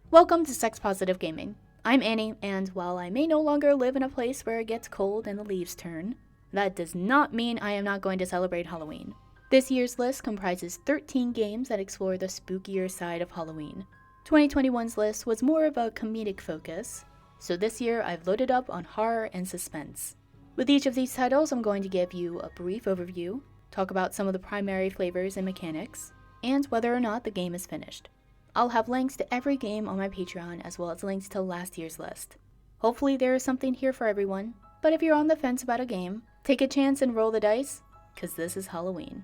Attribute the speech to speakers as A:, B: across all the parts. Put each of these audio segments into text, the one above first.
A: Welcome to Sex Positive Gaming. I'm Annie, and while I may no longer live in a place where it gets cold and the leaves turn, that does not mean I am not going to celebrate Halloween. This year's list comprises 13 games that explore the spookier side of Halloween. 2021's list was more of a comedic focus, so this year I've loaded up on horror and suspense. With each of these titles, I'm going to give you a brief overview, talk about some of the primary flavors and mechanics, and whether or not the game is finished. I'll have links to every game on my Patreon as well as links to last year's list. Hopefully there is something here for everyone, but if you're on the fence about a game, take a chance and roll the dice, cause this is Halloween.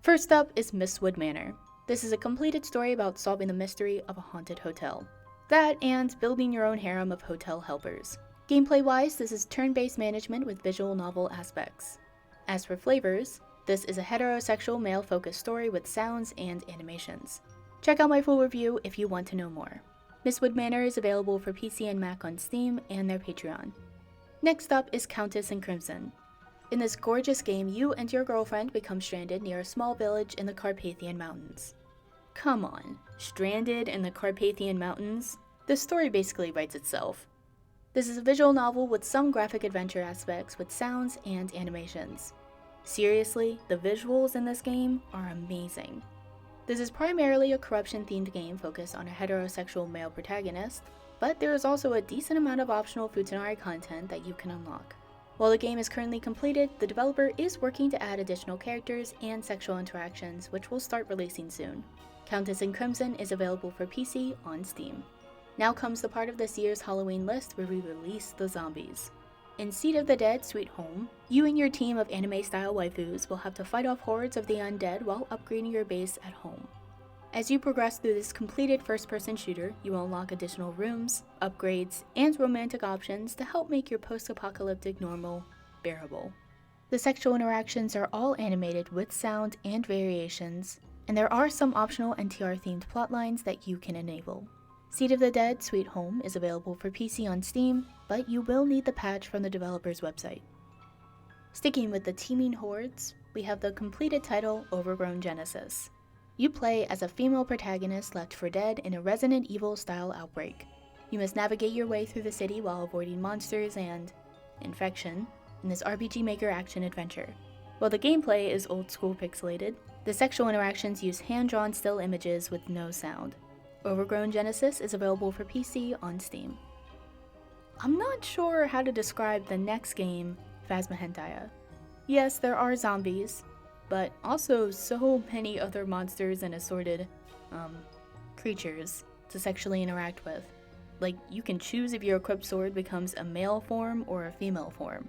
A: First up is Mistwood Manor. This is a completed story about solving the mystery of a haunted hotel. That and building your own harem of hotel helpers. Gameplay-wise, this is turn-based management with visual novel aspects. As for flavors, this is a heterosexual male-focused story with sounds and animations. Check out my full review if you want to know more. Mistwood Manor is available for PC and Mac on Steam and their Patreon. Next up is Countess and Crimson. In this gorgeous game, you and your girlfriend become stranded near a small village in the Carpathian Mountains. Come on, stranded in the Carpathian Mountains? The story basically writes itself. This is a visual novel with some graphic adventure aspects with sounds and animations. Seriously, the visuals in this game are amazing. This is primarily a corruption-themed game focused on a heterosexual male protagonist, but there is also a decent amount of optional Futanari content that you can unlock. While the game is currently completed, the developer is working to add additional characters and sexual interactions, which will start releasing soon. Countess and Crimson is available for PC on Steam. Now comes the part of this year's Halloween list where we release the zombies. In Seed of the Dead Sweet Home, you and your team of anime-style waifus will have to fight off hordes of the undead while upgrading your base at home. As you progress through this completed first-person shooter, you will unlock additional rooms, upgrades, and romantic options to help make your post-apocalyptic normal bearable. The sexual interactions are all animated with sound and variations, and there are some optional NTR-themed plotlines that you can enable. Seed of the Dead Sweet Home is available for PC on Steam, but you will need the patch from the developer's website. Sticking with the teeming hordes, we have the completed title Overgrown Genesis. You play as a female protagonist left for dead in a Resident Evil-style outbreak. You must navigate your way through the city while avoiding monsters and infection in this RPG Maker action-adventure. While the gameplay is old-school pixelated, the sexual interactions use hand-drawn still images with no sound. Overgrown Genesis is available for PC on Steam. I'm not sure how to describe the next game, Phasmohentaya. Yes, there are zombies, but also so many other monsters and assorted, creatures to sexually interact with. Like, you can choose if your equipped sword becomes a male form or a female form.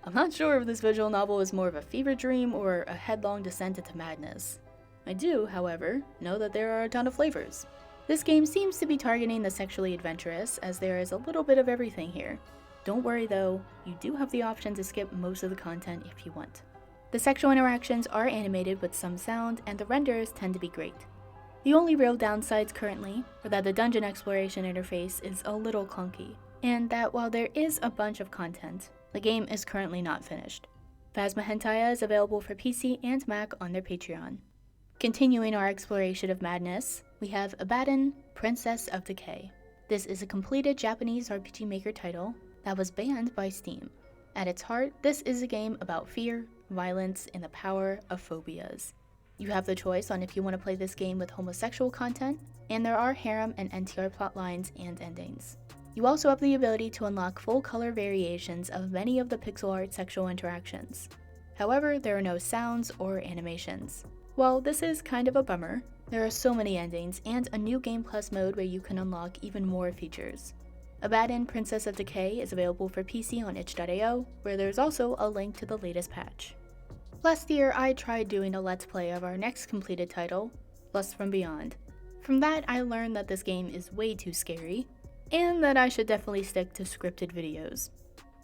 A: I'm not sure if this visual novel is more of a fever dream or a headlong descent into madness. I do, however, know that there are a ton of flavors. This game seems to be targeting the sexually adventurous, as there is a little bit of everything here. Don't worry though, you do have the option to skip most of the content if you want. The sexual interactions are animated with some sound, and the renders tend to be great. The only real downsides currently are that the dungeon exploration interface is a little clunky, and that while there is a bunch of content, the game is currently not finished. Phasmohentaya is available for PC and Mac on their Patreon. Continuing our exploration of madness, we have Abaddon, Princess of Decay. This is a completed Japanese RPG Maker title that was banned by Steam. At its heart, this is a game about fear, violence, and the power of phobias. You have the choice on if you want to play this game with homosexual content, and there are harem and NTR plotlines and endings. You also have the ability to unlock full-color variations of many of the pixel art sexual interactions. However, there are no sounds or animations. While this is kind of a bummer, there are so many endings and a new Game Plus mode where you can unlock even more features. Abaddon Princess of Decay is available for PC on itch.io, where there's also a link to the latest patch. Last year, I tried doing a Let's Play of our next completed title, Lust from Beyond. From that, I learned that this game is way too scary, and that I should definitely stick to scripted videos.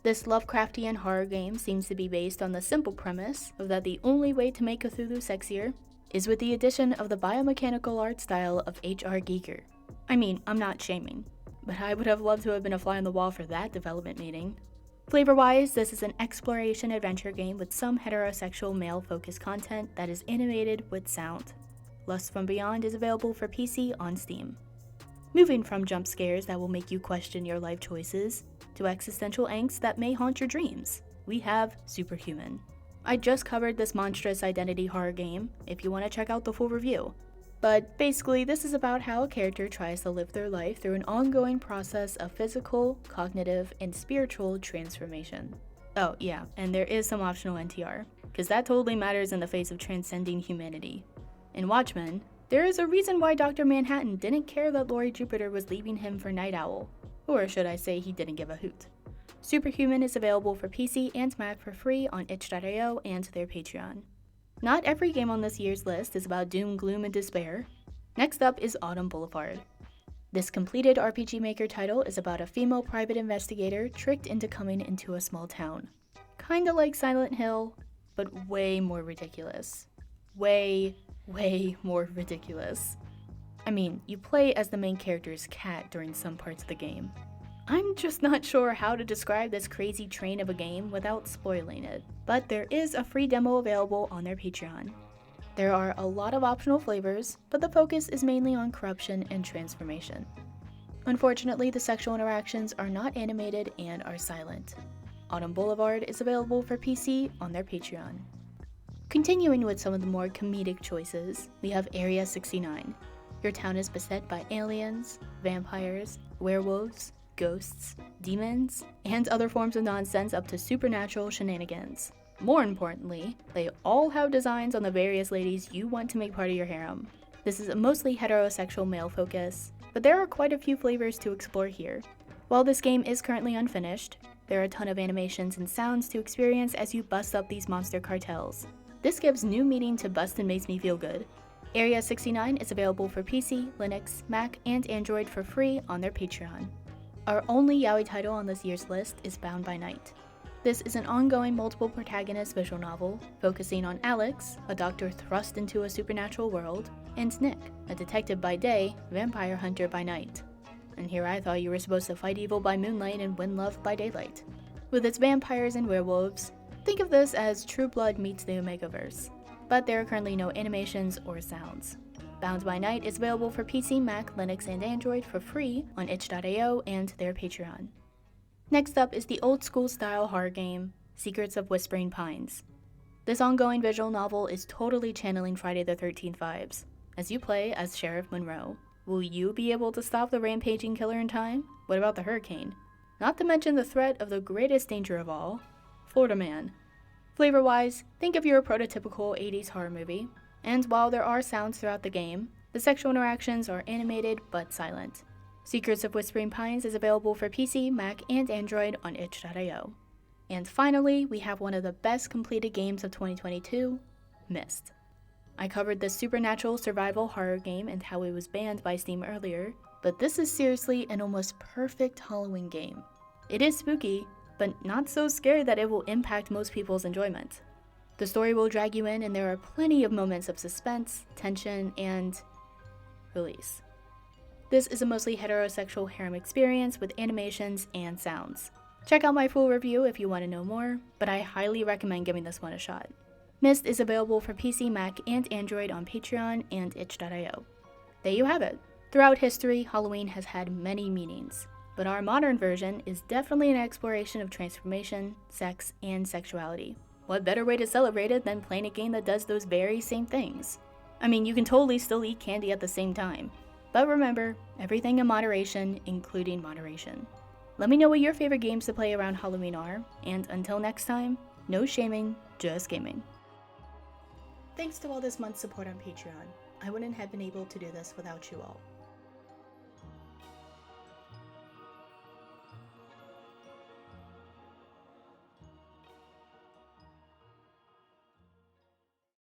A: This Lovecraftian horror game seems to be based on the simple premise of that the only way to make Cthulhu sexier is with the addition of the biomechanical art style of H.R. Giger. I mean, I'm not shaming, but I would have loved to have been a fly on the wall for that development meeting. Flavor-wise, this is an exploration adventure game with some heterosexual male-focused content that is animated with sound. Lust from Beyond is available for PC on Steam. Moving from jump scares that will make you question your life choices to existential angst that may haunt your dreams, we have Superhuman. I just covered this monstrous identity horror game if you want to check out the full review. But basically, this is about how a character tries to live their life through an ongoing process of physical, cognitive, and spiritual transformation. Oh yeah, and there is some optional NTR, because that totally matters in the face of transcending humanity. In Watchmen, there is a reason why Dr. Manhattan didn't care that Laurie Jupiter was leaving him for Night Owl, or should I say he didn't give a hoot. Superhuman is available for PC and Mac for free on itch.io and their Patreon. Not every game on this year's list is about doom, gloom, and despair. Next up is Autumn Boulevard. This completed RPG Maker title is about a female private investigator tricked into coming into a small town. Kinda like Silent Hill, but way more ridiculous. Way more ridiculous. I mean, you play as the main character's cat during some parts of the game. I'm just not sure how to describe this crazy train of a game without spoiling it, but there is a free demo available on their Patreon. There are a lot of optional flavors, but the focus is mainly on corruption and transformation. Unfortunately, the sexual interactions are not animated and are silent. Autumn Boulevard is available for PC on their Patreon. Continuing with some of the more comedic choices, we have Area 69. Your town is beset by aliens, vampires, werewolves, ghosts, demons, and other forms of nonsense up to supernatural shenanigans. More importantly, they all have designs on the various ladies you want to make part of your harem. This is a mostly heterosexual male focus, but there are quite a few flavors to explore here. While this game is currently unfinished, there are a ton of animations and sounds to experience as you bust up these monster cartels. This gives new meaning to Bustin' Makes Me Feel Good. Area 69 is available for PC, Linux, Mac, and Android for free on their Patreon. Our only yaoi title on this year's list is Bound by Night. This is an ongoing multiple protagonist visual novel focusing on Alex, a doctor thrust into a supernatural world, and Nick, a detective by day, vampire hunter by night. And here I thought you were supposed to fight evil by moonlight and win love by daylight. With its vampires and werewolves, think of this as True Blood meets the Omegaverse, but there are currently no animations or sounds. Bound by Night is available for PC, Mac, Linux, and Android for free on itch.io and their Patreon. Next up is the old school style horror game, Secrets of Whispering Pines. This ongoing visual novel is totally channeling Friday the 13th vibes. As you play as Sheriff Monroe, will you be able to stop the rampaging killer in time? What about the hurricane? Not to mention the threat of the greatest danger of all, Florida Man. Flavor-wise, think of your prototypical 80s horror movie, and while there are sounds throughout the game, the sexual interactions are animated but silent. Secrets of Whispering Pines is available for PC, Mac, and Android on itch.io. And finally, we have one of the best completed games of 2022, Myst. I covered this supernatural survival horror game and how it was banned by Steam earlier, but this is seriously an almost perfect Halloween game. It is spooky, but not so scary that it will impact most people's enjoyment. The story will drag you in, and there are plenty of moments of suspense, tension, and release. This is a mostly heterosexual harem experience with animations and sounds. Check out my full review if you want to know more, but I highly recommend giving this one a shot. Myst is available for PC, Mac, and Android on Patreon and itch.io. There you have it. Throughout history, Halloween has had many meanings, but our modern version is definitely an exploration of transformation, sex, and sexuality. What better way to celebrate it than playing a game that does those very same things? I mean, you can totally still eat candy at the same time. But remember, everything in moderation, including moderation. Let me know what your favorite games to play around Halloween are, and until next time, no shaming, just gaming. Thanks to all this month's support on Patreon. I wouldn't have been able to do this without you all.